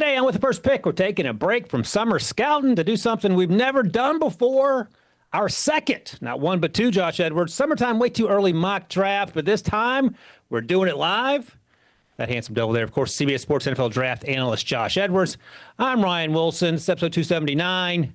Today on With the First Pick, we're taking a break from summer scouting to do something we've never done before. Our second, not one but two, Josh Edwards, summertime way too early mock draft, but this time we're doing it live. That handsome devil there, of course, CBS Sports NFL Draft analyst Josh Edwards. I'm Ryan Wilson. It's episode 279. We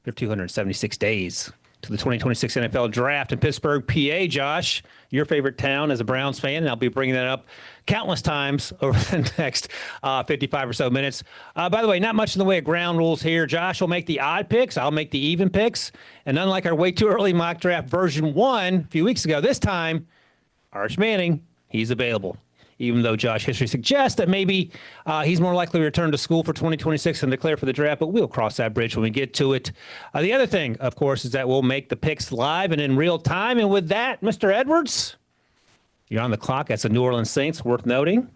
have 276 days to the 2026 NFL Draft in Pittsburgh, PA. Josh, your favorite town as a Browns fan, and I'll be bringing that up countless times over the next 55 or so minutes. By the way, not much in the way of ground rules here. Josh will make the odd picks. I'll make the even picks. And unlike our way too early mock draft version 1 a few weeks ago, this time, Arch Manning, he's available. Even though Josh history suggests that maybe he's more likely to return to school for 2026 and declare for the draft, but we'll cross that bridge when we get to it. The other thing, of course, is that we'll make the picks live and in real time. And with that, Mr. Edwards, you're on the clock. That's the New Orleans Saints, worth noting.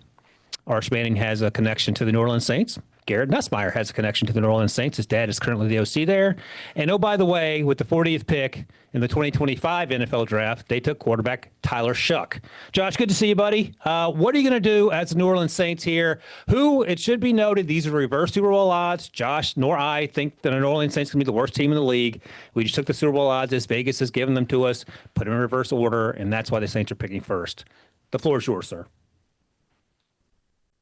Arch Manning has a connection to the New Orleans Saints. Garrett Nussmeier has a connection to the New Orleans Saints. His dad is currently the OC there. And oh, by the way, with the 40th pick in the 2025 NFL Draft, they took quarterback Tyler Shuck. Josh, good to see you, buddy. What are you going to do as the New Orleans Saints here? Who, it should be noted, these are reverse Super Bowl odds. Josh nor I think that the New Orleans Saints can be the worst team in the league. We just took the Super Bowl odds as Vegas has given them to us, put them in reverse order, and that's why the Saints are picking first. The floor is yours, sir.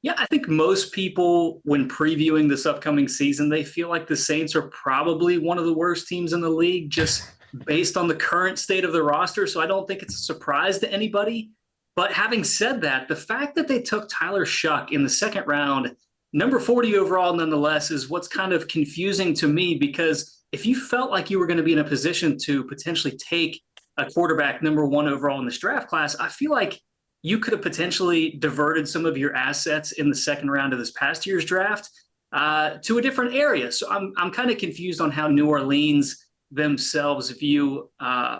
Yeah, I think most people, when previewing this upcoming season, they feel like the Saints are probably one of the worst teams in the league just based on the current state of the roster. So I don't think it's a surprise to anybody. But having said that, the fact that they took Tyler Shuck in the second round, number 40 overall nonetheless, is what's kind of confusing to me, because if you felt like you were going to be in a position to potentially take a quarterback number 1 overall in this draft class, I feel like you could have potentially diverted some of your assets in the second round of this past year's draft to a different area. So I'm kind of confused on how New Orleans themselves view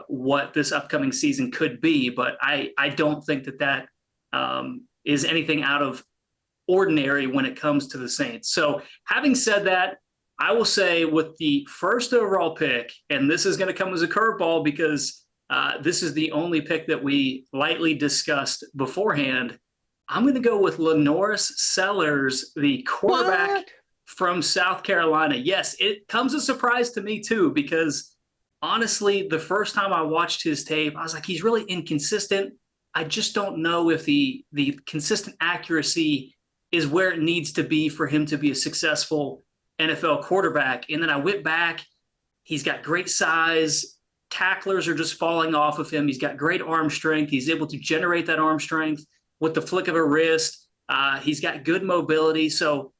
what this upcoming season could be, but I don't think that is anything out of ordinary when it comes to the Saints. So having said that, I will say with the first overall pick, and this is going to come as a curveball because this is the only pick that we lightly discussed beforehand, I'm going to go with LaNorris Sellers, the quarterback from South Carolina. Yes, it comes as a surprise to me too, because honestly, the first time I watched his tape, I was like, he's really inconsistent. I just don't know if the consistent accuracy is where it needs to be for him to be a successful NFL quarterback. And then I went back. He's got great size. Tacklers are just falling off of him. He's got great arm strength. He's able to generate that arm strength with the flick of a wrist. He's got good mobility. So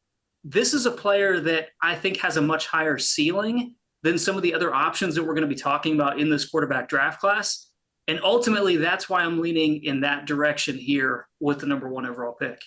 this is a player that I think has a much higher ceiling than some of the other options that we're going to be talking about in this quarterback draft class. And ultimately, that's why I'm leaning in that direction here with the number 1 overall pick.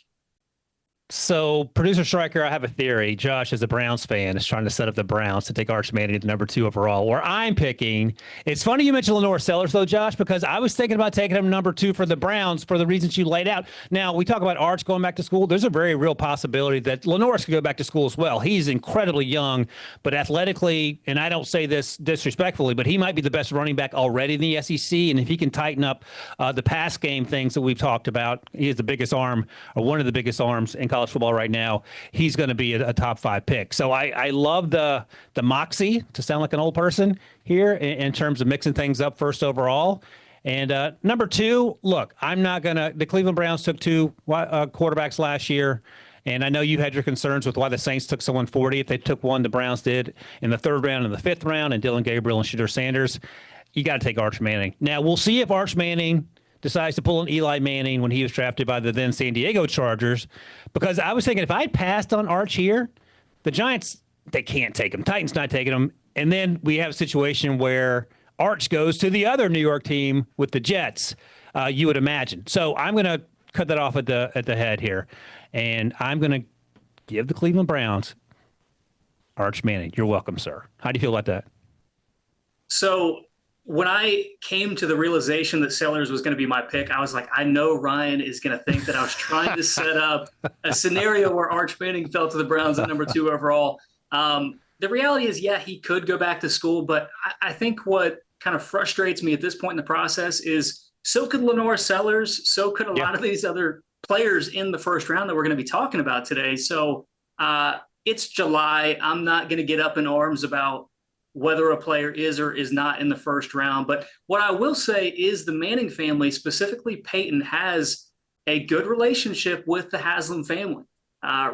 So, producer Striker, I have a theory. Josh, as a Browns fan, is trying to set up the Browns to take Arch Manning at the number 2 overall, where I'm picking. It's funny you mentioned LaNorris Sellers, though, Josh, because I was thinking about taking him number 2 for the Browns for the reasons you laid out. Now, we talk about Arch going back to school. There's a very real possibility that LaNorris could go back to school as well. He's incredibly young, but athletically, and I don't say this disrespectfully, but he might be the best running back already in the SEC, and if he can tighten up the pass game things that we've talked about, he has the biggest arm, or one of the biggest arms in college football right now. He's going to be a top 5 pick. So I love the moxie, to sound like an old person here, in terms of mixing things up first overall. And number 2, look, I'm not going to – the Cleveland Browns took 2 quarterbacks last year, and I know you had your concerns with why the Saints took someone 40. If they took one, the Browns did in the 3rd round and the 5th round, and Dylan Gabriel and Shedeur Sanders. You got to take Arch Manning. Now, we'll see if Arch Manning – decides to pull an Eli Manning when he was drafted by the then San Diego Chargers, because I was thinking if I'd passed on Arch here, the Giants, they can't take him. Titans not taking him. And then we have a situation where Arch goes to the other New York team with the Jets, you would imagine. So I'm going to cut that off at the head here, and I'm going to give the Cleveland Browns Arch Manning. You're welcome, sir. How do you feel about that? So when I came to the realization that Sellers was going to be my pick, I was like, I know Ryan is going to think that I was trying to set up a scenario where Arch Manning fell to the Browns at number 2 overall. The reality is, yeah, he could go back to school, but I think what kind of frustrates me at this point in the process is so could LaNorris Sellers, so could a lot of these other players in the first round that we're going to be talking about today. So it's July. I'm not going to get up in arms about whether a player is or is not in the first round. But what I will say is the Manning family, specifically Peyton, has a good relationship with the Haslam family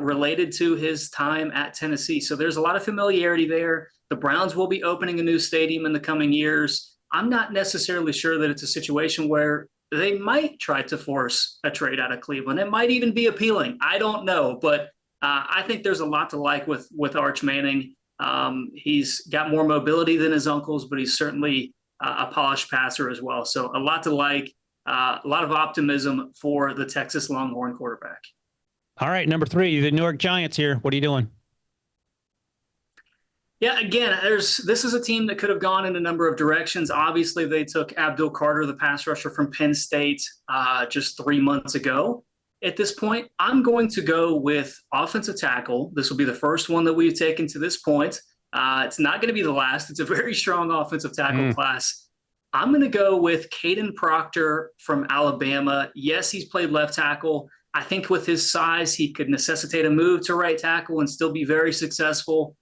related to his time at Tennessee. So there's a lot of familiarity there. The Browns will be opening a new stadium in the coming years. I'm not necessarily sure that it's a situation where they might try to force a trade out of Cleveland. It might even be appealing. I don't know, but I think there's a lot to like with Arch Manning. He's got more mobility than his uncles, but he's certainly a polished passer as well. So a lot to like, a lot of optimism for the Texas Longhorn quarterback. All right, number 3, the New York Giants here. What are you doing? Yeah, again, this is a team that could have gone in a number of directions. Obviously, they took Abdul Carter, the pass rusher from Penn State, just 3 months ago. At this point, I'm going to go with offensive tackle. This will be the first one that we've taken to this point. It's not going to be the last. It's a very strong offensive tackle class. I'm going to go with Caden Proctor from Alabama. Yes, he's played left tackle. I think with his size, he could necessitate a move to right tackle and still be very successful.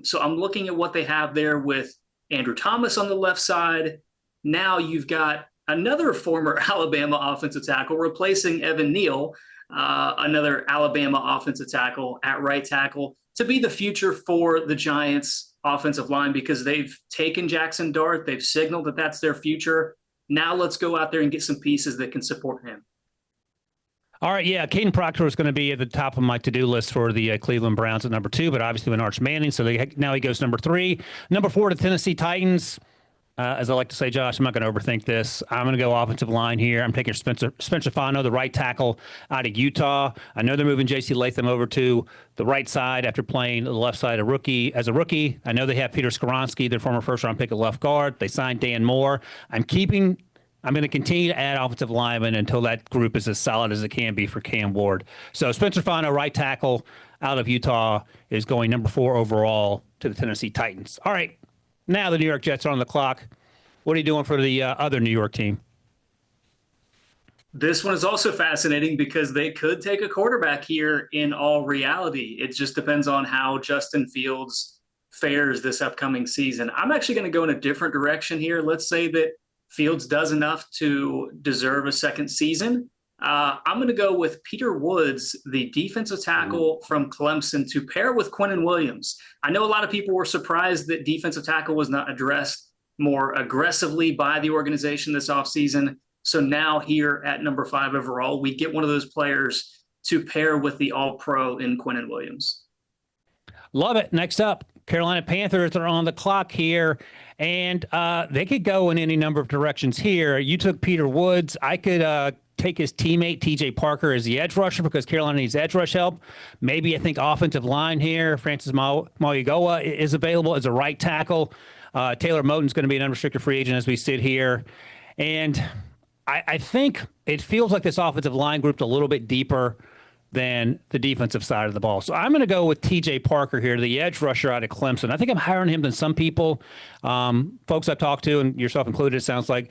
So I'm looking at what they have there with Andrew Thomas on the left side. Now you've got another former Alabama offensive tackle replacing Evan Neal, another Alabama offensive tackle at right tackle, to be the future for the Giants offensive line, because they've taken Jackson Dart. They've signaled that that's their future. Now let's go out there and get some pieces that can support him. All right, yeah, Caden Proctor is going to be at the top of my to-do list for the Cleveland Browns at number 2, but obviously with Arch Manning, so now he goes number 3. Number 4, the Tennessee Titans. As I like to say, Josh, I'm not going to overthink this. I'm going to go offensive line here. I'm taking Spencer Fano, the right tackle out of Utah. I know they're moving J.C. Latham over to the right side after playing the left side as a rookie. I know they have Peter Skoronski, their former first-round pick at left guard. They signed Dan Moore. I'm going to continue to add offensive linemen until that group is as solid as it can be for Cam Ward. So Spencer Fano, right tackle out of Utah, is going number 4 overall to the Tennessee Titans. All right. Now the New York Jets are on the clock. What are you doing for the other New York team? This one is also fascinating because they could take a quarterback here in all reality. It just depends on how Justin Fields fares this upcoming season. I'm actually going to go in a different direction here. Let's say that Fields does enough to deserve a second season. I'm going to go with Peter Woods, the defensive tackle from Clemson, to pair with Quinnen Williams. I know a lot of people were surprised that defensive tackle was not addressed more aggressively by the organization this offseason. So now here at number 5 overall, we get one of those players to pair with the All-Pro in Quinnen Williams. Love it. Next up, Carolina Panthers are on the clock here, and they could go in any number of directions here. You took Peter Woods. I could take his teammate, T.J. Parker, as the edge rusher because Carolina needs edge rush help. Maybe I think offensive line here. Francis Mauigoa is available as a right tackle. Taylor Moton's going to be an unrestricted free agent as we sit here. And I think it feels like this offensive line grouped a little bit deeper than the defensive side of the ball. So I'm going to go with T.J. Parker here, the edge rusher out of Clemson. I think I'm higher on him than some people. Folks I've talked to, and yourself included, it sounds like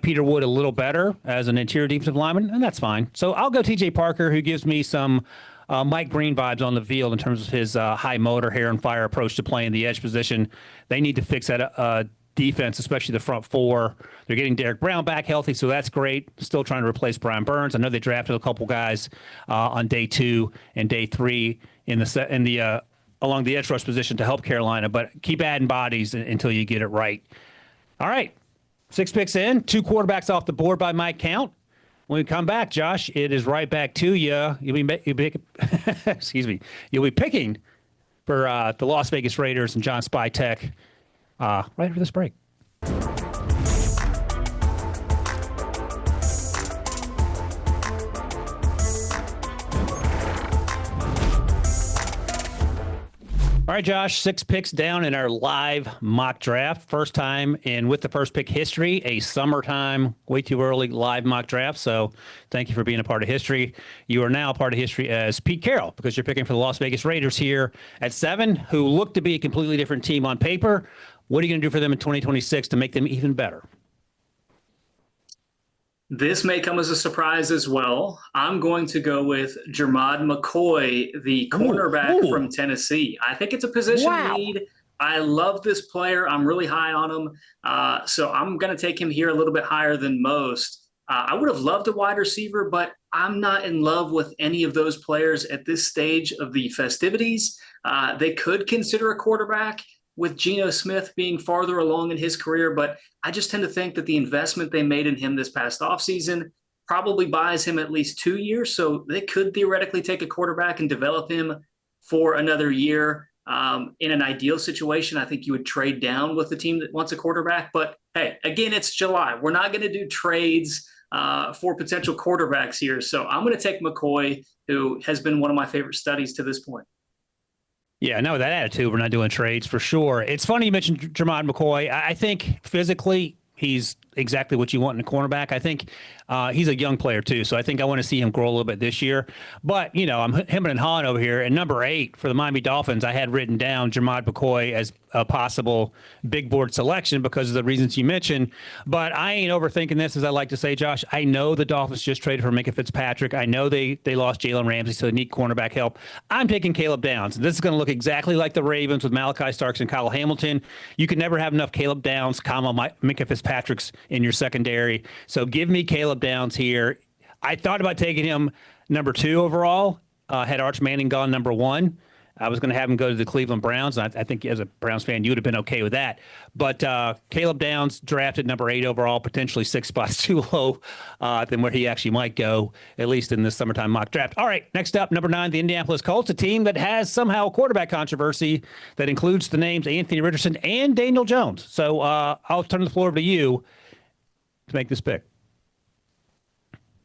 Peter Wood a little better as an interior defensive lineman, and that's fine. So I'll go T.J. Parker, who gives me some Mike Green vibes on the field in terms of his high motor, hair and fire approach to playing the edge position. They need to fix that defense, especially the front 4. They're getting Derek Brown back healthy, so that's great. Still trying to replace Brian Burns. I know they drafted a couple guys on day 2 and day 3 along the edge rush position to help Carolina, but keep adding bodies until you get it right. All right, 6 picks in, 2 quarterbacks off the board by my count. When we come back, Josh, it is right back to you. You'll be picking for the Las Vegas Raiders and John Spytek right after this break. All right, Josh, 6 picks down in our live mock draft. First time in With the First Pick history, a summertime, way too early live mock draft. So thank you for being a part of history. You are now a part of history as Pete Carroll because you're picking for the Las Vegas Raiders here at 7, who look to be a completely different team on paper. What are you going to do for them in 2026 to make them even better? This may come as a surprise as well. I'm going to go with Jermod McCoy, the cornerback from Tennessee. I think it's a position need. I love this player. I'm really high on him. So I'm going to take him here a little bit higher than most. I would have loved a wide receiver, but I'm not in love with any of those players at this stage of the festivities. They could consider a quarterback with Geno Smith being farther along in his career, but I just tend to think that the investment they made in him this past offseason probably buys him at least 2 years. So they could theoretically take a quarterback and develop him for another year. In an ideal situation, I think you would trade down with the team that wants a quarterback. But hey, again, it's July. We're not going to do trades for potential quarterbacks here. So I'm going to take McCoy, who has been one of my favorite studies to this point. Yeah, no, with that attitude, we're not doing trades for sure. It's funny you mentioned Jermod McCoy. I think physically he's exactly what you want in a cornerback. I think he's a young player too, so I think I want to see him grow a little bit this year. But, you know, I'm hemming and hawing over here. And number 8 for the Miami Dolphins, I had written down Jermod McCoy as a possible big board selection because of the reasons you mentioned. But I ain't overthinking this, as I like to say, Josh. I know the Dolphins just traded for Minka Fitzpatrick. I know they lost Jalen Ramsey, so they need cornerback help. I'm taking Caleb Downs. This is going to look exactly like the Ravens with Malachi Starks and Kyle Hamilton. You can never have enough Caleb Downs, Minka Fitzpatrick's in your secondary. So give me Caleb Downs here. I thought about taking him number 2 overall. Had Arch Manning gone number 1. I was going to have him go to the Cleveland Browns. I think as a Browns fan, you would have been okay with that. But Caleb Downs drafted number 8 overall, potentially 6 spots too low than where he actually might go, at least in this summertime mock draft. All right, next up, number 9, the Indianapolis Colts, a team that has somehow a quarterback controversy that includes the names Anthony Richardson and Daniel Jones. So I'll turn the floor over to you to make this pick.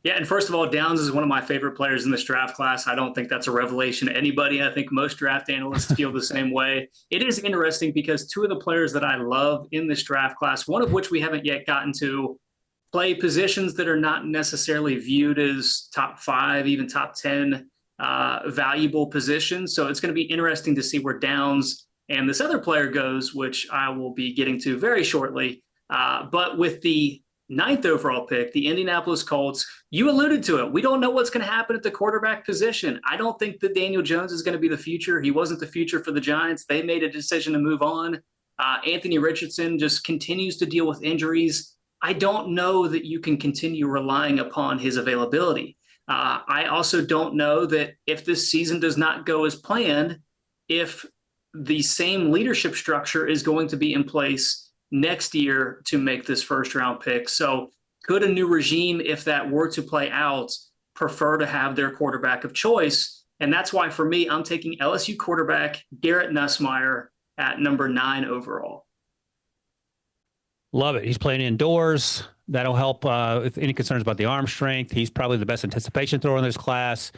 Yeah, and first of all, Downs is one of my favorite players in this draft class. I don't think that's a revelation to anybody. I think most draft analysts feel the same way. It is interesting because 2 of the players that I love in this draft class, one of which we haven't yet gotten to, play positions that are not necessarily viewed as top 5, even top 10 valuable positions. So it's going to be interesting to see where Downs and this other player goes, which I will be getting to very shortly. But with the 9th overall pick, the Indianapolis Colts, you alluded to it. We don't know what's going to happen at the quarterback position. I don't think that Daniel Jones is going to be the future. He wasn't the future for the Giants. They made a decision to move on. Anthony Richardson just continues to deal with injuries. I don't know that you can continue relying upon his availability. I also don't know that if this season does not go as planned, if the same leadership structure is going to be in place next year to make this first round pick. So could a new regime, if that were to play out, prefer to have their quarterback of choice? And that's why for me, I'm taking LSU quarterback Garrett Nussmeier at number 9 overall. Love it. He's playing indoors. That'll help if any concerns about the arm strength. He's probably the best anticipation thrower in this class.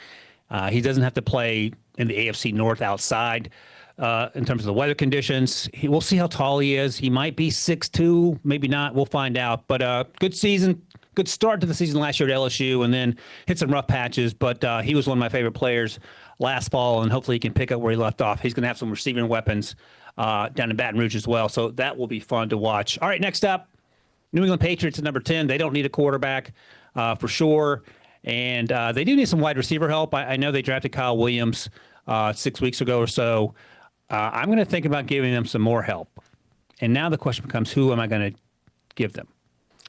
He doesn't have to play in the AFC North outside. In terms of the weather conditions, we'll see how tall he is. He might be 6'2", maybe not. We'll find out. But good season, good start to the season last year at LSU, and then hit some rough patches. But he was one of my favorite players last fall, and hopefully he can pick up where he left off. He's going to have some receiving weapons down in Baton Rouge as well, so that will be fun to watch. All right, next up, New England Patriots at number 10. They don't need a quarterback for sure, and they do need some wide receiver help. I know they drafted Kyle Williams 6 weeks ago or so. I'm going to think about giving them some more help. And now the question becomes, who am I going to give them?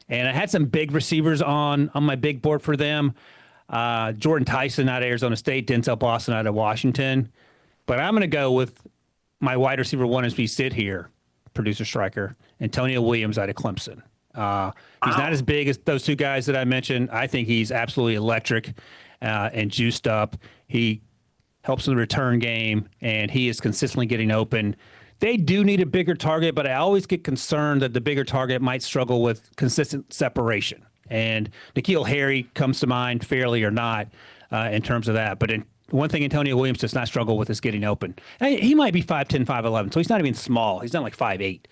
And I had some big receivers on my big board for them. Jordan Tyson out of Arizona State, Denzel Boston out of Washington. But I'm going to go with my wide receiver 1 as we sit here, producer Stryker, Antonio Williams out of Clemson. He's not as big as those 2 guys that I mentioned. I think he's absolutely electric and juiced up. He helps in the return game, and he is consistently getting open. They do need a bigger target, but I always get concerned that the bigger target might struggle with consistent separation. And N'Keal Harry comes to mind, fairly or not, in terms of that. But one thing Antonio Williams does not struggle with is getting open. And he might be 5'10", 5'11", so he's not even small. He's not like 5'8".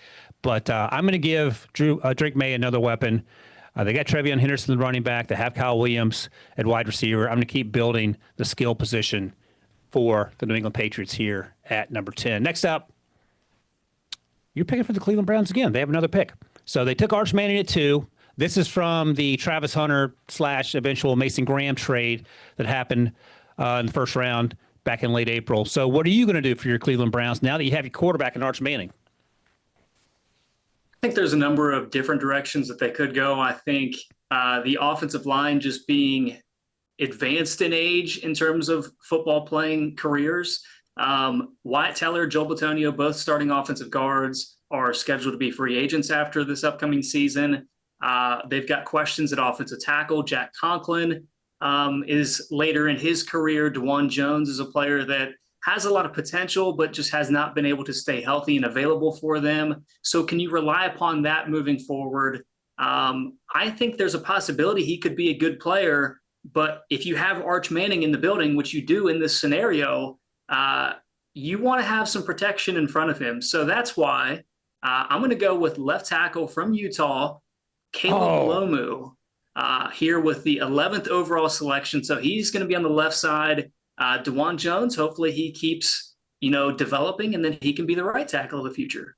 But I'm going to give Drake May another weapon. They got Trevion Henderson, the running back. They have Kyle Williams at wide receiver. I'm going to keep building the skill position for the New England Patriots here at number 10. Next up, you're picking for the Cleveland Browns again. They have another pick. So they took Arch Manning at 2. This is from the Travis Hunter / eventual Mason Graham trade that happened in the first round back in late April. So what are you going to do for your Cleveland Browns now that you have your quarterback in Arch Manning? I think there's a number of different directions that they could go. I think the offensive line just being advanced in age in terms of football playing careers. Wyatt Teller, Joel Bitonio, both starting offensive guards, are scheduled to be free agents after this upcoming season. They've got questions at offensive tackle. Jack Conklin is later in his career. DeJuan Jones is a player that has a lot of potential, but just has not been able to stay healthy and available for them. So can you rely upon that moving forward? I think there's a possibility he could be a good player, but if you have Arch Manning in the building, which you do in this scenario, you want to have some protection in front of him. So that's why I'm going to go with left tackle from Utah, Caleb Lomu, here with the 11th overall selection. So he's going to be on the left side. DeJuan Jones, hopefully he keeps, developing, and then he can be the right tackle of the future.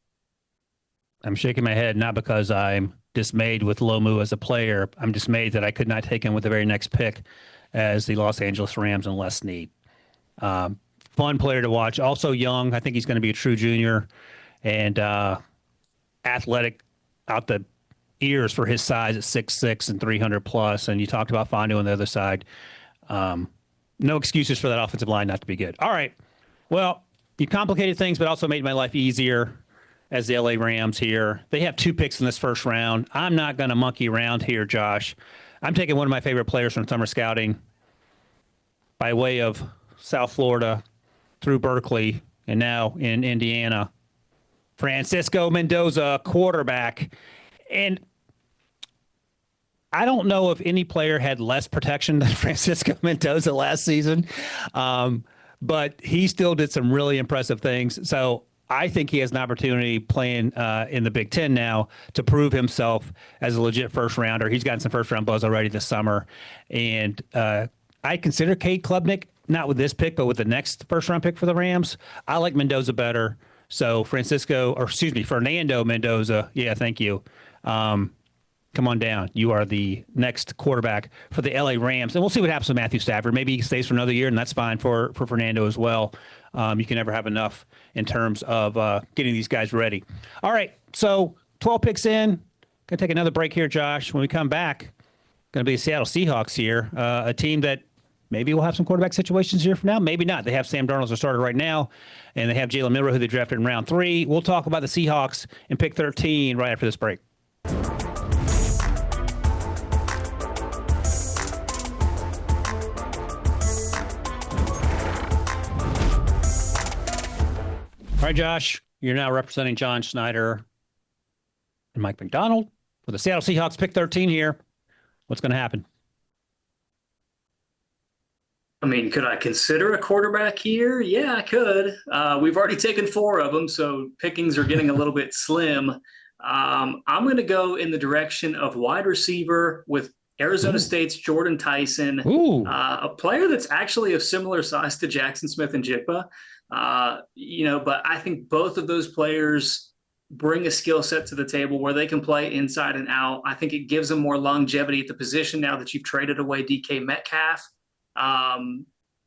I'm shaking my head, not because I'm dismayed with Lomu as a player. I'm dismayed that I could not take him with the very next pick as the Los Angeles Rams and Les Snead. Fun player to watch. Also young. I think he's going to be a true junior and athletic out the ears for his size at 6'6" and 300 plus. And you talked about Fondu on the other side. No excuses for that offensive line not to be good. All right. Well, you complicated things, but also made my life easier as the LA Rams here. They have 2 picks in this first round. I'm not going to monkey around here, Josh. I'm taking one of my favorite players from summer scouting by way of South Florida through Berkeley and now in Indiana. Francisco Mendoza, quarterback. And I don't know if any player had less protection than Francisco Mendoza last season, but he still did some really impressive things. So I think he has an opportunity playing in the Big Ten now to prove himself as a legit first rounder. He's gotten some first round buzz already this summer. And I consider Cade Klubnik, not with this pick, but with the next first round pick for the Rams. I like Mendoza better. So Fernando Mendoza. Yeah, thank you. Come on down. You are the next quarterback for the LA Rams. And we'll see what happens with Matthew Stafford. Maybe he stays for another year, and that's fine for Fernando as well. You can never have enough in terms of getting these guys ready. All right, so 12 picks in. Going to take another break here, Josh. When we come back, going to be the Seattle Seahawks here, a team that maybe will have some quarterback situations here from now. Maybe not. They have Sam Darnold as a starter right now, and they have Jalen Milroe, who they drafted in round 3. We'll talk about the Seahawks in pick 13 right after this break. All right, Josh, you're now representing John Schneider and Mike McDonald for the Seattle Seahawks pick 13 here. What's going to happen? I mean, could I consider a quarterback here? Yeah, I could. We've already taken 4 of them, so pickings are getting a little bit slim. I'm going to go in the direction of wide receiver with Arizona State's Jordan Tyson, a player that's actually of similar size to Jackson Smith and Jigba. But I think both of those players bring a skill set to the table where they can play inside and out. I think it gives them more longevity at the position now that you've traded away DK Metcalf.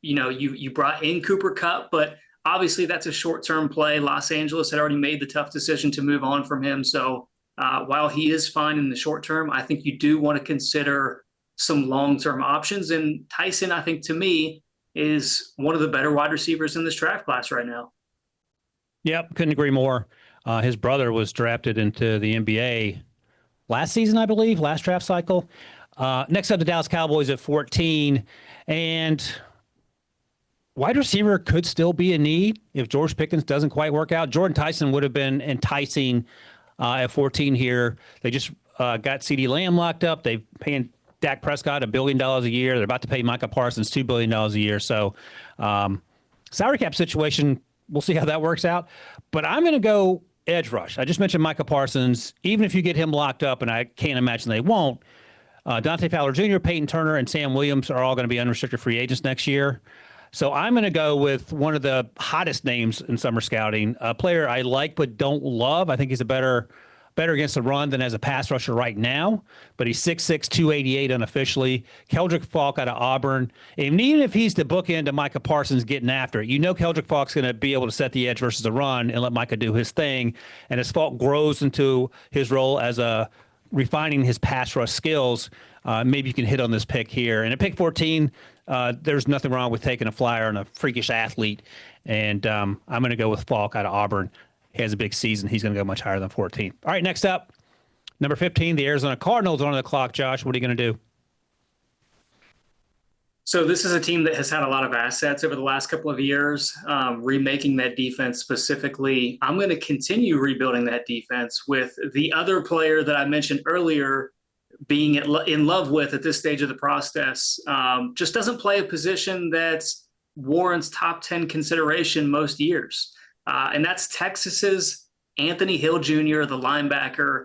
You brought in Cooper Kupp, but obviously that's a short-term play. Los Angeles had already made the tough decision to move on from him. So while he is fine in the short term, I think you do want to consider some long-term options. And Tyson, I think, to me, is one of the better wide receivers in this draft class right now. Yep, couldn't agree more. His brother was drafted into the NBA last season, I believe, last draft cycle. Next up, the Dallas Cowboys at 14. And wide receiver could still be a need if George Pickens doesn't quite work out. Jordan Tyson would have been enticing at 14 here. They just got CeeDee Lamb locked up. They're paying Dak Prescott $1 billion a year. They're about to pay Micah Parsons $2 billion a year. So salary cap situation, we'll see how that works out. But I'm going to go edge rush. I just mentioned Micah Parsons. Even if you get him locked up, and I can't imagine they won't, Dante Fowler Jr., Peyton Turner, and Sam Williams are all going to be unrestricted free agents next year. So I'm going to go with one of the hottest names in summer scouting, a player I like but don't love. I think he's a better better against the run than as a pass rusher right now, but he's 6'6", 288 unofficially. Keldrick Falk out of Auburn. And even if he's the bookend to Micah Parsons getting after it, Keldrick Falk's going to be able to set the edge versus the run and let Micah do his thing. And as Falk grows into his role as refining his pass rush skills, maybe you can hit on this pick here. And at pick 14, there's nothing wrong with taking a flyer on a freakish athlete. And I'm going to go with Falk out of Auburn. He has a big season. He's going to go much higher than 14. All right, next up, number 15, the Arizona Cardinals are on the clock. Josh, what are you going to do? So this is a team that has had a lot of assets over the last couple of years, remaking that defense specifically. I'm going to continue rebuilding that defense with the other player that I mentioned earlier being in love with at this stage of the process. Just doesn't play a position that warrants top 10 consideration most years. And that's Texas's Anthony Hill Jr., the linebacker.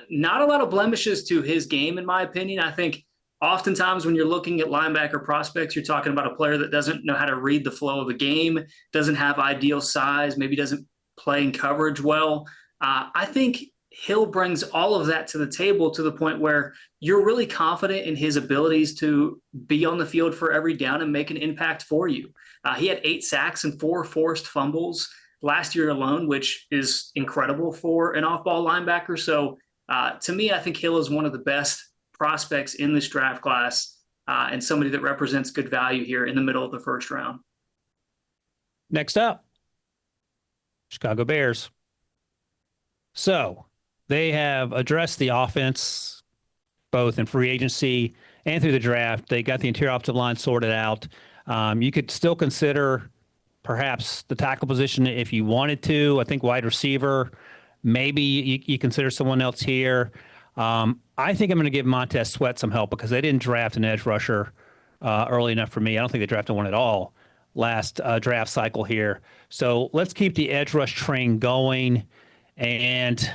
Not a lot of blemishes to his game, in my opinion. I think oftentimes when you're looking at linebacker prospects, you're talking about a player that doesn't know how to read the flow of the game, doesn't have ideal size, maybe doesn't play in coverage well. I think Hill brings all of that to the table to the point where you're really confident in his abilities to be on the field for every down and make an impact for you. He had 8 sacks and 4 forced fumbles last year alone, which is incredible for an off-ball linebacker. So to me, I think Hill is one of the best prospects in this draft class and somebody that represents good value here in the middle of the first round. Next up, Chicago Bears. So they have addressed the offense both in free agency and through the draft. They got the interior offensive line sorted out. You could still consider perhaps the tackle position if you wanted to. I think wide receiver, maybe you consider someone else here. I think I'm going to give Montez Sweat some help because they didn't draft an edge rusher early enough for me. I don't think they drafted one at all last draft cycle here. So let's keep the edge rush train going. And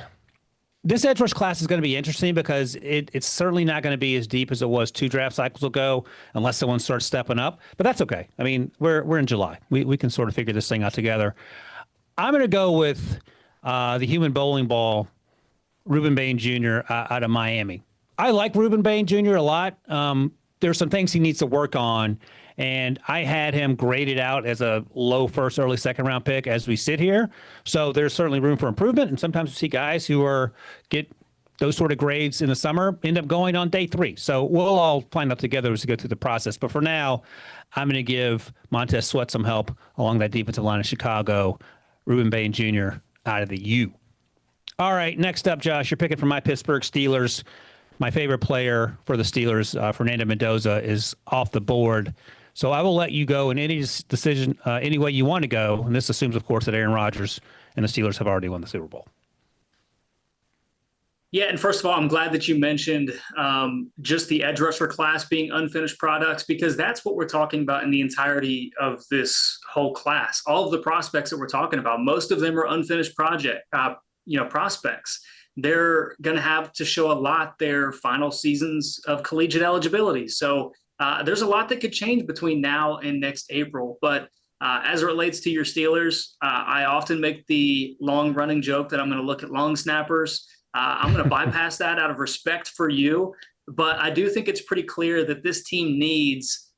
this edge rush class is going to be interesting because it's certainly not going to be as deep as it was 2 draft cycles ago unless someone starts stepping up. But that's okay. I mean, we're in July. We can sort of figure this thing out together. I'm going to go with the human bowling ball, Ruben Bain Jr. Out of Miami. I like Ruben Bain Jr. a lot. There's some things he needs to work on, and I had him graded out as a low first, early second round pick as we sit here. So there's certainly room for improvement, and sometimes we see guys who get those sort of grades in the summer end up going on day 3. So we'll all find out together as we go through the process. But for now, I'm going to give Montez Sweat some help along that defensive line of Chicago. Ruben Bain Jr. out of the U. All right, next up, Josh, you're picking for my Pittsburgh Steelers. My favorite player for the Steelers, Fernando Mendoza, is off the board. So I will let you go in any decision, any way you want to go. And this assumes, of course, that Aaron Rodgers and the Steelers have already won the Super Bowl. Yeah, and first of all, I'm glad that you mentioned just the edge rusher class being unfinished products, because that's what we're talking about in the entirety of this whole class. All of the prospects that we're talking about, most of them are unfinished prospects. They're going to have to show a lot their final seasons of collegiate eligibility. So there's a lot that could change between now and next April. But as it relates to your Steelers, I often make the long-running joke that I'm going to look at long snappers. I'm going to bypass that out of respect for you. But I do think it's pretty clear that this team needs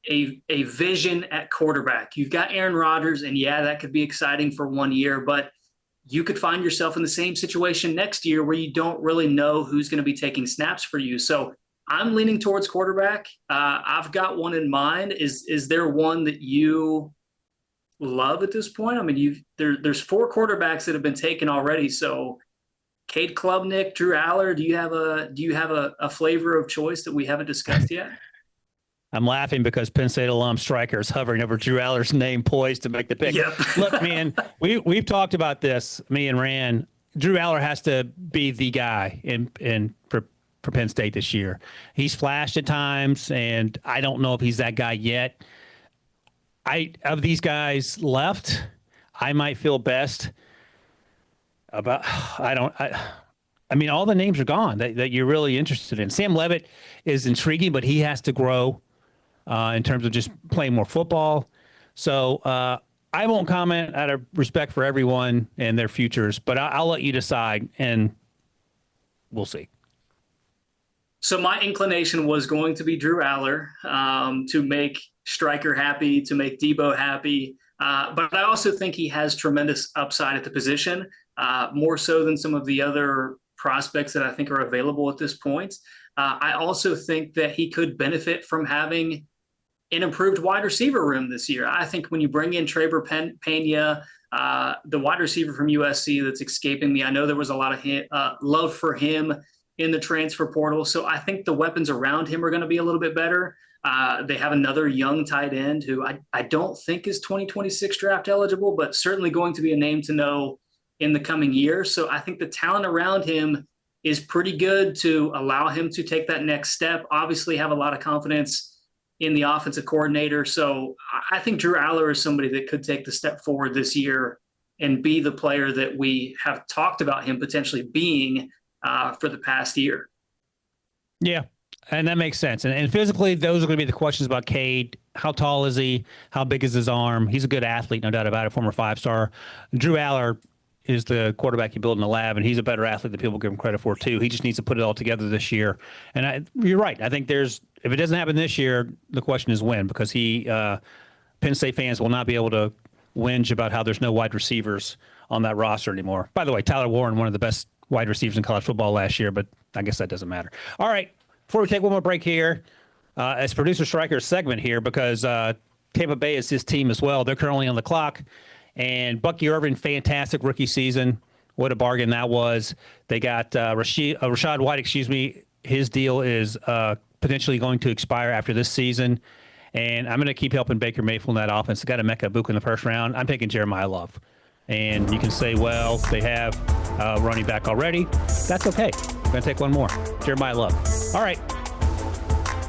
a vision at quarterback. You've got Aaron Rodgers, and yeah, that could be exciting for 1 year, but you could find yourself in the same situation next year where you don't really know who's going to be taking snaps for you. So I'm leaning towards quarterback. I've got one in mind. Is there one that you love at this point? I mean, there's 4 quarterbacks that have been taken already. So Cade Klubnik, Drew Aller, do you have a flavor of choice that we haven't discussed yet? I'm laughing because Penn State alum striker is hovering over Drew Aller's name, poised to make the pick. Yep. Look, man, we've talked about this, me and Rand. Drew Aller has to be the guy for Penn State this year. He's flashed at times, and I don't know if he's that guy yet. Of these guys left, I might feel best about. I mean, all the names are gone that you're really interested in. Sam Levitt is intriguing, but he has to grow in terms of just playing more football. So I won't comment out of respect for everyone and their futures, but I'll let you decide, and we'll see. So my inclination was going to be Drew Aller, to make Stryker happy, to make Debo happy. But I also think he has tremendous upside at the position, more so than some of the other prospects that I think are available at this point. I also think that he could benefit from having an improved wide receiver room this year. I think when you bring in Traver Pena, the wide receiver from USC that's escaping me, I know there was a lot of love for him in the transfer portal. So I think the weapons around him are going to be a little bit better. They have another young tight end who I don't think is 2026 draft eligible, but certainly going to be a name to know in the coming year. So I think the talent around him is pretty good to allow him to take that next step. Obviously have a lot of confidence in the offensive coordinator. So I think Drew Aller is somebody that could take the step forward this year and be the player that we have talked about him potentially being for the past year. Yeah, and that makes sense. And physically, those are going to be the questions about Cade. How tall is he? How big is his arm? He's a good athlete, no doubt about it, former 5-star. Drew Aller is the quarterback you build in the lab, and he's a better athlete than people give him credit for, too. He just needs to put it all together this year. And you're right. I think if it doesn't happen this year, the question is when, because Penn State fans will not be able to whinge about how there's no wide receivers on that roster anymore. By the way, Tyler Warren, one of the best wide receivers in college football last year, but I guess that doesn't matter. All right, before we take one more break here, as producer Stryker's segment here, because Tampa Bay is his team as well. They're currently on the clock, and Bucky Irvin, fantastic rookie season. What a bargain that was. They got Rashad White, his deal is potentially going to expire after this season, and I'm going to keep helping Baker Mayfield in that offense. They got Emeka Egbuka in the first round. I'm taking Jeremiah Love. And you can say, well, they have running back already. That's okay. We're going to take one more. Jeremiah Love. All right.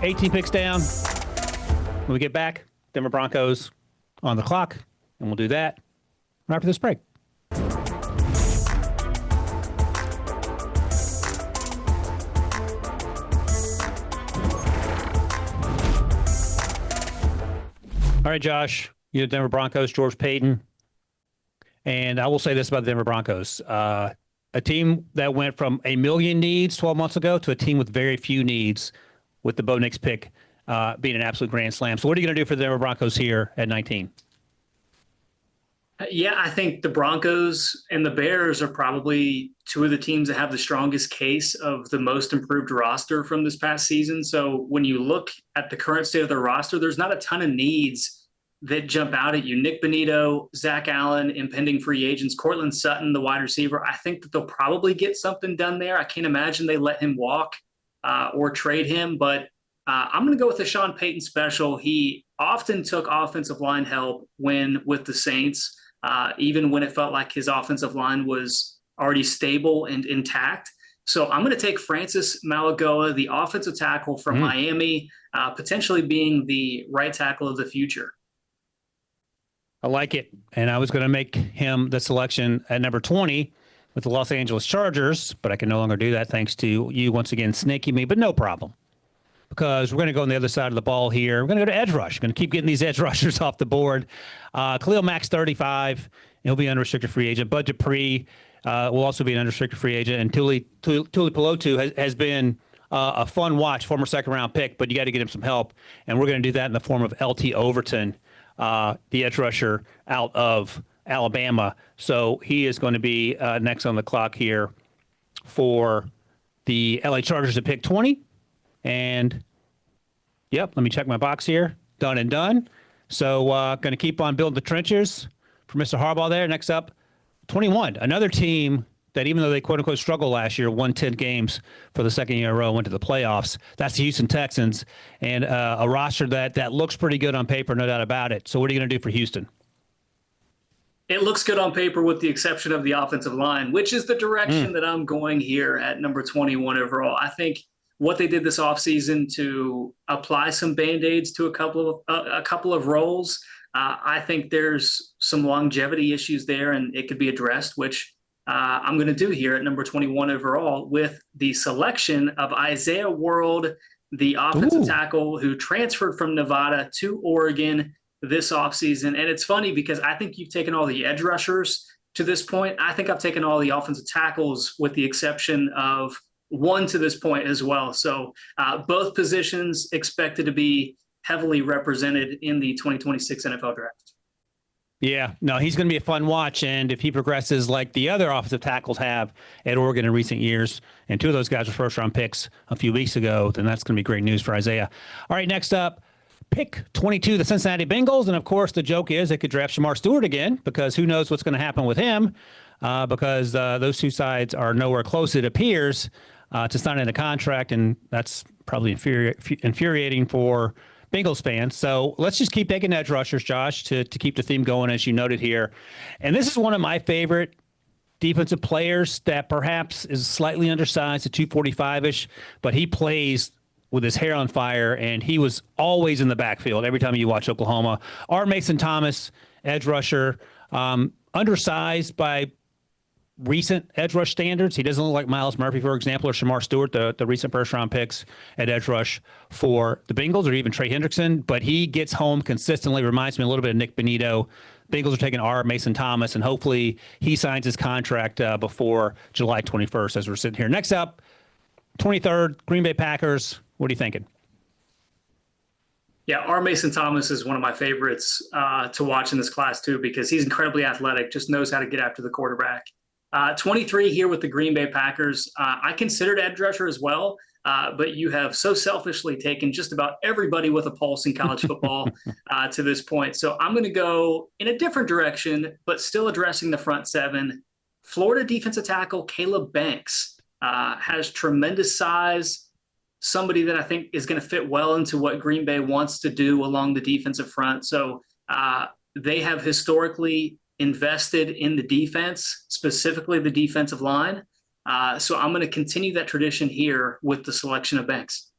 18 picks down. When we get back, Denver Broncos on the clock, and we'll do that right after this break. All right, Josh. You're the Denver Broncos, George Payton. And I will say this about the Denver Broncos. A team that went from a million needs 12 months ago to a team with very few needs, with the Bo Nix pick being an absolute grand slam. So what are you going to do for the Denver Broncos here at 19? Yeah, I think the Broncos and the Bears are probably two of the teams that have the strongest case of the most improved roster from this past season. So when you look at the current state of the roster, there's not a ton of needs that jump out at you. Nick Bonito, Zach Allen, impending free agents, Cortland Sutton, the wide receiver. I think that they'll probably get something done there. I can't imagine they let him walk or trade him, but I'm going to go with the Sean Payton special. He often took offensive line help when with the Saints, even when it felt like his offensive line was already stable and intact. So I'm going to take Francis Malagoa, the offensive tackle from Miami, potentially being the right tackle of the future. I like it. And I was going to make him the selection at number 20 with the Los Angeles Chargers, but I can no longer do that thanks to you once again snaking me, but no problem. Because we're going to go on the other side of the ball here. We're going to go to edge rush. We're going to keep getting these edge rushers off the board. Khalil Mack's 35. He'll be an unrestricted free agent. Bud Dupree will also be an unrestricted free agent. And Tuli Pelotu has been a fun watch, former second-round pick, but you got to get him some help. And we're going to do that in the form of LT Overton, the edge rusher out of Alabama. So he is going to be next on the clock here for the LA Chargers at pick 20. And, yep, let me check my box here. Done and done. So going to keep on building the trenches for Mr. Harbaugh there. Next up, 21. Another team that even though they quote-unquote struggled last year, won 10 games for the second year in a row, went to the playoffs. That's the Houston Texans, and a roster that looks pretty good on paper, no doubt about it. So what are you going to do for Houston? It looks good on paper with the exception of the offensive line, which is the direction that I'm going here at number 21 overall. I think what they did this offseason to apply some Band-Aids to a couple of roles, I think there's some longevity issues there, and it could be addressed, which I'm going to do here at number 21 overall with the selection of Isaiah World, the offensive tackle who transferred from Nevada to Oregon. this offseason. And it's funny because I think you've taken all the edge rushers to this point. I think I've taken all the offensive tackles with the exception of one to this point as well. So both positions expected to be heavily represented in the 2026 NFL draft. Yeah, no, he's going to be a fun watch. And if he progresses like the other offensive tackles have at Oregon in recent years, and two of those guys were first-round picks a few weeks ago, then that's going to be great news for Isaiah. All right, next up, pick 22, the Cincinnati Bengals. And, of course, the joke is they could draft Shamar Stewart again because who knows what's going to happen with him because those two sides are nowhere close, it appears, to signing a contract, and that's probably infuriating for Bengals fans. So let's just keep taking edge rushers, Josh, to keep the theme going, as you noted here. And this is one of my favorite defensive players that perhaps is slightly undersized at 245-ish, but he plays with his hair on fire, and he was always in the backfield every time you watch Oklahoma. R. Mason Thomas, edge rusher, undersized by recent edge rush standards. He doesn't look like Myles Murphy, for example, or Shamar Stewart, the recent first-round picks at edge rush for the Bengals, or even Trey Hendrickson, but he gets home consistently, reminds me a little bit of Nick Bonito. Bengals are taking R. Mason Thomas, and hopefully he signs his contract before July 21st as we're sitting here. Next up, 23rd, Green Bay Packers. What are you thinking? Yeah, R. Mason Thomas is one of my favorites to watch in this class, too, because he's incredibly athletic, just knows how to get after the quarterback. 23 here with the Green Bay Packers. I considered edge rusher as well, but you have so selfishly taken just about everybody with a pulse in college football to this point. So I'm going to go in a different direction, but still addressing the front seven. Florida defensive tackle Caleb Banks has tremendous size, somebody that I think is going to fit well into what Green Bay wants to do along the defensive front. So they have historically invested in the defense, specifically the defensive line. So I'm going to continue that tradition here with the selection of Banks.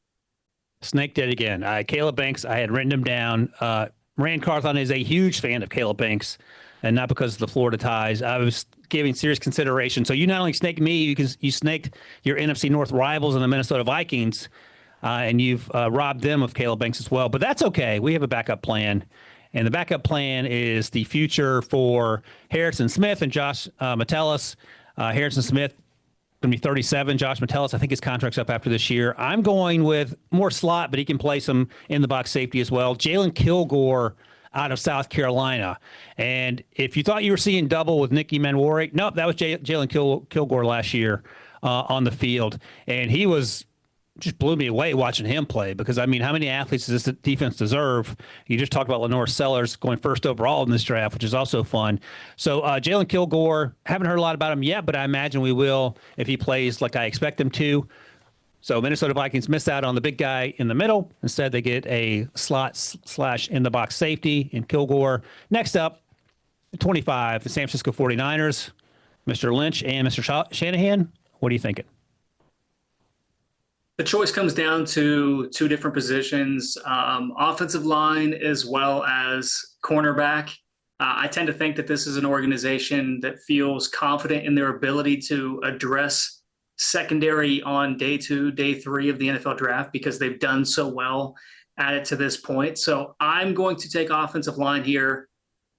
Snake did again. Caleb Banks, I had written him down. Rand Carthon is a huge fan of Caleb Banks, and not because of the Florida ties. I was giving serious consideration. So you not only snaked me, you snaked your NFC North rivals in the Minnesota Vikings, and you've robbed them of Caleb Banks as well. But that's okay. We have a backup plan. And the backup plan is the future for Harrison Smith and Josh Metellus. Harrison Smith going to be 37. Josh Metellus, I think his contract's up after this year. I'm going with more slot, but he can play some in-the-box safety as well. Jalen Kilgore out of South Carolina. And if you thought you were seeing double with Nicky Manwarick, nope, that was Jalen Kilgore last year on the field. And he was just blew me away watching him play because, I mean, how many athletes does this defense deserve? You just talked about LaNorris Sellers going first overall in this draft, which is also fun. So Jalen Kilgore, haven't heard a lot about him yet, but I imagine we will if he plays like I expect him to. So Minnesota Vikings miss out on the big guy in the middle. Instead, they get a slot / in-the-box safety in Kilgore. Next up, 25, the San Francisco 49ers, Mr. Lynch and Mr. Shanahan. What are you thinking? The choice comes down to two different positions, offensive line as well as cornerback. I tend to think that this is an organization that feels confident in their ability to address secondary on day 2, day 3 of the NFL draft because they've done so well at it to this point. So I'm going to take offensive line here.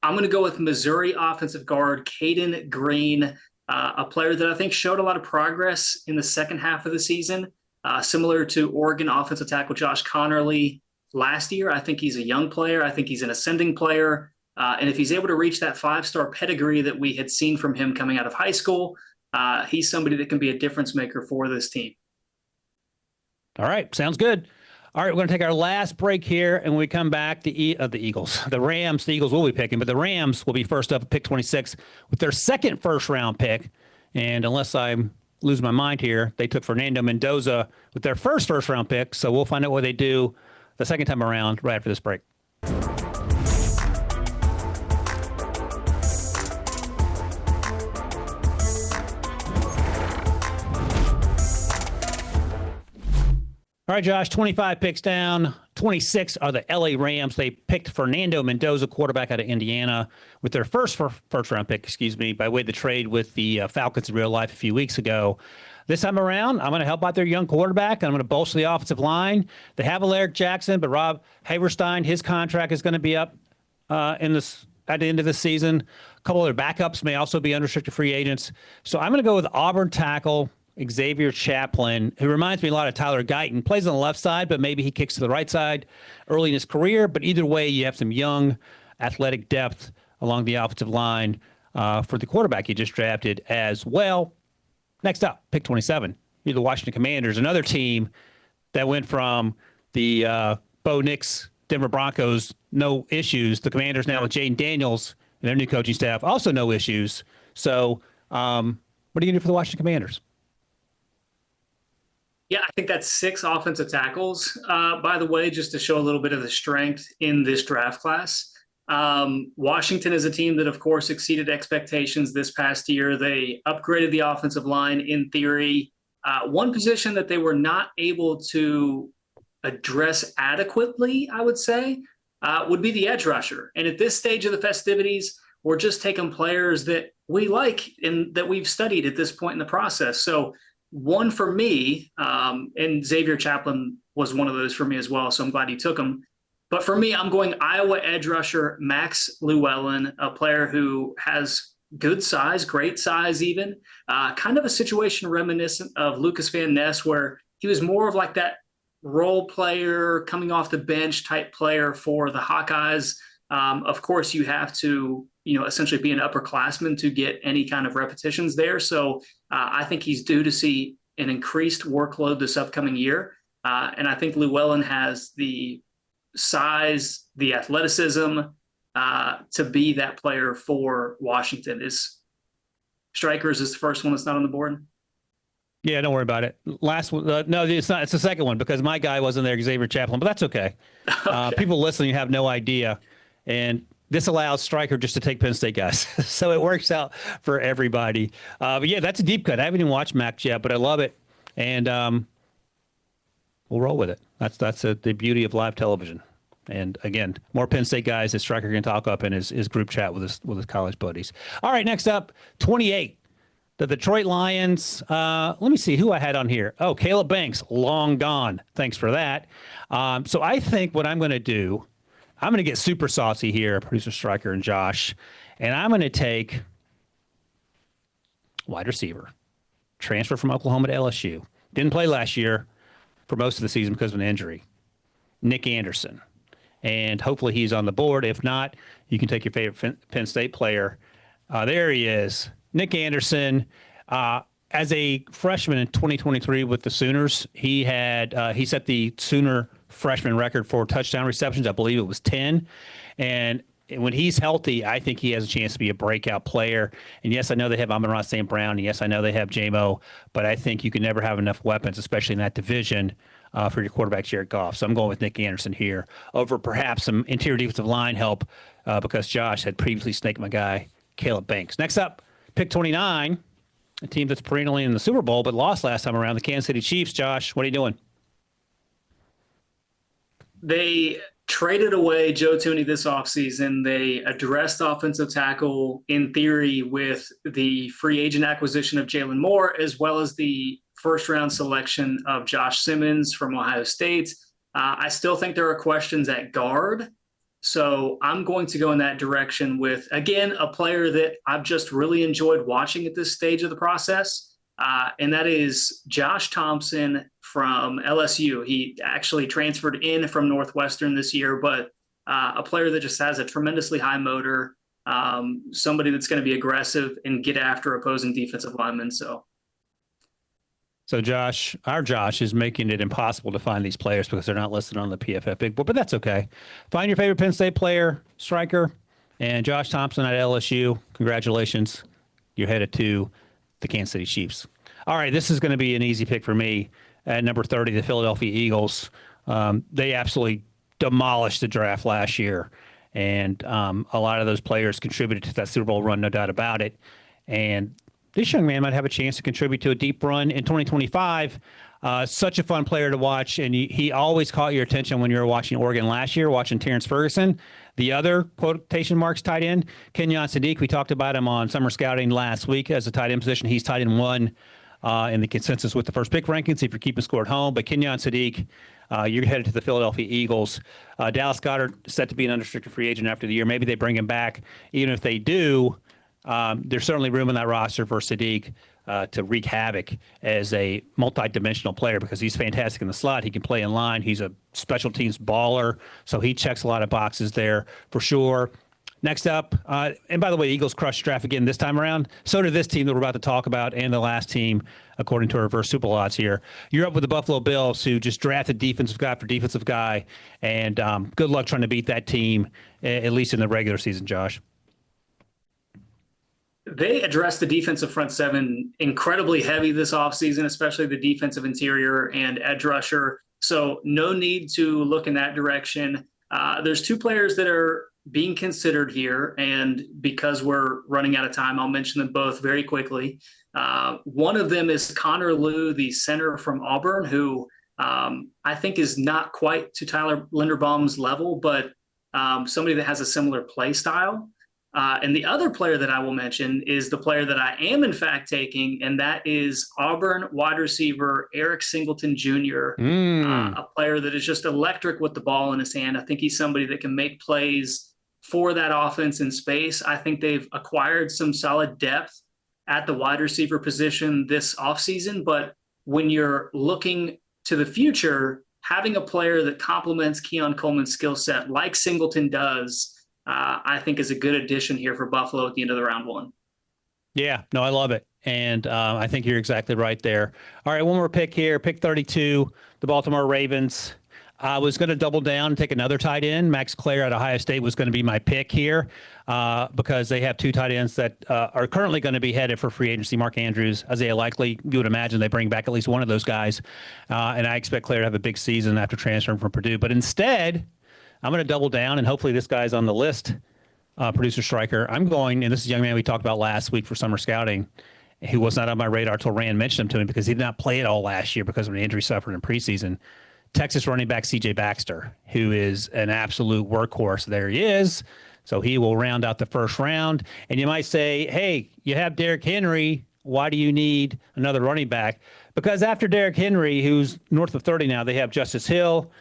I'm going to go with Missouri offensive guard Caden Green, a player that I think showed a lot of progress in the second half of the season. Similar to Oregon offensive tackle Josh Connerly last year. I think he's a young player. I think he's an ascending player. And if he's able to reach that 5-star pedigree that we had seen from him coming out of high school, he's somebody that can be a difference maker for this team. All right. Sounds good. All right. We're going to take our last break here. And when we come back, the Eagles, the Rams, the Eagles will be picking, but the Rams will be first up at pick 26 with their second first-round pick. And unless I'm lose my mind here, they took Fernando Mendoza with their first-round pick, so we'll find out what they do the second time around right after this break. All right, Josh, 25 picks down. 26 are the LA Rams. They picked Fernando Mendoza, quarterback out of Indiana, with their first-round pick, by way of the trade with the Falcons in real life a few weeks ago. This time around, I'm going to help out their young quarterback, and I'm going to bolster the offensive line. They have Alaric Jackson, but Rob Haverstein, his contract is going to be up at the end of the season. A couple other backups may also be unrestricted free agents. So I'm going to go with Auburn tackle Xavier Chaplin, who reminds me a lot of Tyler Guyton. Plays on the left side, but maybe he kicks to the right side early in his career. But either way, you have some young athletic depth along the offensive line for the quarterback you just drafted as well. Next up, pick 27. You're the Washington Commanders, another team that went from the Bo Nix Denver Broncos, no issues. The Commanders now with Jaden Daniels and their new coaching staff, also no issues. So what are you going to do for the Washington Commanders? Yeah, I think that's 6 offensive tackles, by the way, just to show a little bit of the strength in this draft class. Washington is a team that, of course, exceeded expectations this past year. They upgraded the offensive line in theory. One position that they were not able to address adequately, I would say, would be the edge rusher. And at this stage of the festivities, we're just taking players that we like and that we've studied at this point in the process. So one for me, and Xavier Chaplin was one of those for me as well, so I'm glad he took him. But for me, I'm going Iowa edge rusher Max Llewellyn, a player who has good size, great size even, kind of a situation reminiscent of Lucas Van Ness, where he was more of like that role player, coming off the bench type player for the Hawkeyes. Of course, you have to, essentially be an upperclassman to get any kind of repetitions there. So I think he's due to see an increased workload this upcoming year. And I think Llewellyn has the size, the athleticism to be that player for Washington. Is Strikers is the first one that's not on the board? Yeah, don't worry about it. Last one, no, it's not. It's the second one because my guy wasn't there, Xavier Chaplin, but that's okay. Okay. People listening have no idea, and this allows Stryker just to take Penn State guys, so it works out for everybody. But yeah, that's a deep cut. I haven't even watched Max yet, but I love it, and we'll roll with it. That's the beauty of live television. And again, more Penn State guys that Stryker can talk up in his group chat with his college buddies. All right, next up, 28. The Detroit Lions, let me see who I had on here. Oh, Caleb Banks, long gone. Thanks for that. So I think what I'm going to do, I'm going to get super saucy here, producer Stryker and Josh, and I'm going to take wide receiver, transfer from Oklahoma to LSU. Didn't play last year for most of the season because of an injury. Nick Anderson. And hopefully he's on the board. If not, you can take your favorite Penn State player. There he is. Nick Anderson, as a freshman in 2023 with the Sooners, he set the Sooner freshman record for touchdown receptions. I believe it was 10. And when he's healthy, I think he has a chance to be a breakout player. And yes, I know they have Amon-Ra St. Brown. And yes, I know they have J-Mo. But I think you can never have enough weapons, especially in that division, for your quarterback, Jared Goff. So I'm going with Nick Anderson here over perhaps some interior defensive line help because Josh had previously snaked my guy, Caleb Banks. Next up, pick 29, a team that's perennially in the Super Bowl but lost last time around, the Kansas City Chiefs. Josh, what are you doing? They traded away Joe Thuney this offseason. They addressed offensive tackle in theory with the free agent acquisition of Jalen Moore, as well as the first-round selection of Josh Simmons from Ohio State. I still think there are questions at guard. So I'm going to go in that direction with, again, a player that I've just really enjoyed watching at this stage of the process, and that is Josh Thompson from LSU. He actually transferred in from Northwestern this year, but a player that just has a tremendously high motor, somebody that's going to be aggressive and get after opposing defensive linemen. So Josh, our Josh, is making it impossible to find these players because they're not listed on the PFF Big Board, but that's okay. Find your favorite Penn State player, Stryker, and Josh Thompson at LSU. Congratulations. You're headed to the Kansas City Chiefs. All right, this is going to be an easy pick for me. At number 30, the Philadelphia Eagles. They absolutely demolished the draft last year, and a lot of those players contributed to that Super Bowl run, no doubt about it. And this young man might have a chance to contribute to a deep run in 2025. Such a fun player to watch, and he always caught your attention when you were watching Oregon last year, watching Terrence Ferguson. The other quotation marks tight end, Kenyon Sadiq, we talked about him on Summer Scouting last week as a tight end position. He's tight end 1 in the consensus with the first pick rankings if you're keeping score at home. But Kenyon Sadiq, you're headed to the Philadelphia Eagles. Dallas Goedert set to be an unrestricted free agent after the year. Maybe they bring him back. Even if they do, there's certainly room in that roster for Sadiq to wreak havoc as a multi-dimensional player because he's fantastic in the slot. He can play in line. He's a special teams baller, so he checks a lot of boxes there for sure. Next up, and by the way, the Eagles crushed draft again this time around. So did this team that we're about to talk about and the last team, according to our reverse super odds here. You're up with the Buffalo Bills, who just drafted defensive guy for defensive guy, and good luck trying to beat that team, at least in the regular season, Josh. They addressed the defensive front seven incredibly heavy this offseason, especially the defensive interior and edge rusher. So no need to look in that direction. There's two players that are being considered here, and because we're running out of time, I'll mention them both very quickly. One of them is Connor Lew, the center from Auburn, who I think is not quite to Tyler Linderbaum's level, but somebody that has a similar play style. And the other player that I will mention is the player that I am in fact taking, and that is Auburn wide receiver Eric Singleton Jr., a player that is just electric with the ball in his hand. I think he's somebody that can make plays for that offense in space. I think they've acquired some solid depth at the wide receiver position this offseason, but when you're looking to the future, having a player that complements Keon Coleman's skill set like Singleton does, I think is a good addition here for Buffalo at the end of the round one. Yeah, no, I love it. And I think you're exactly right there. All right, one more pick here, pick 32, the Baltimore Ravens. I was going to double down and take another tight end. Max Clare at Ohio State was going to be my pick here because they have two tight ends that are currently going to be headed for free agency. Mark Andrews, Isaiah Likely. You would imagine they bring back at least one of those guys. And I expect Clare to have a big season after transferring from Purdue. But instead, I'm going to double down, and hopefully this guy's on the list, producer Stryker. I'm going, and this is a young man we talked about last week for summer scouting, who was not on my radar until Rand mentioned him to me because he did not play at all last year because of an injury suffered in preseason. Texas running back C.J. Baxter, who is an absolute workhorse. There he is. So he will round out the first round. And you might say, hey, you have Derrick Henry. Why do you need another running back? Because after Derrick Henry, who's north of 30 now, they have Justice Hill,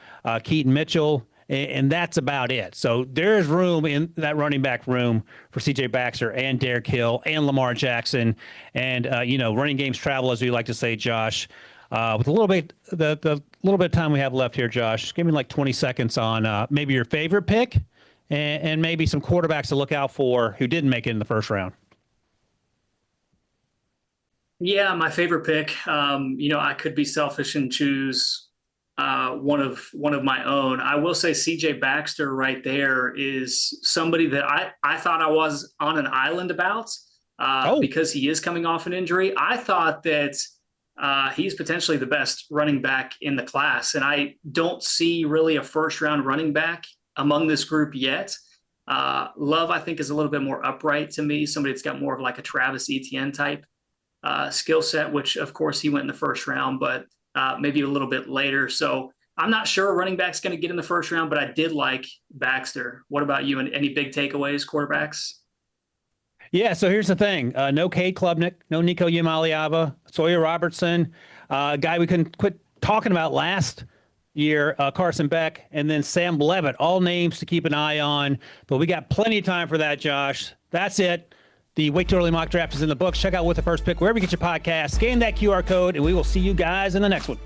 Keaton Mitchell, and that's about it. So there's room in that running back room for C.J. Baxter and Derrick Hill and Lamar Jackson. And, running games travel, as we like to say, Josh. With a little bit, the little bit of time we have left here, Josh, give me like 20 seconds on maybe your favorite pick and maybe some quarterbacks to look out for who didn't make it in the first round. Yeah, my favorite pick. I could be selfish and choose one of my own. I will say C.J. Baxter right there is somebody that I thought I was on an island about because he is coming off an injury. I thought that he's potentially the best running back in the class, and I don't see really a first-round running back among this group yet. Love, I think, is a little bit more upright to me, somebody that's got more of like a Travis Etienne type skill set, which, of course, he went in the first round, but maybe a little bit later. So I'm not sure a running back's going to get in the first round, but I did like Baxter. What about you? And any big takeaways, quarterbacks? Yeah, so here's the thing. No Cade Klubnik, no Nico Yamaliava, Sawyer Robertson, a guy we couldn't quit talking about last year, Carson Beck, and then Sam Levitt, all names to keep an eye on. But we got plenty of time for that, Josh. That's it. The Wait Too Early mock draft is in the books. Check out With the First Pick wherever you get your podcast. Scan that QR code, and we will see you guys in the next one.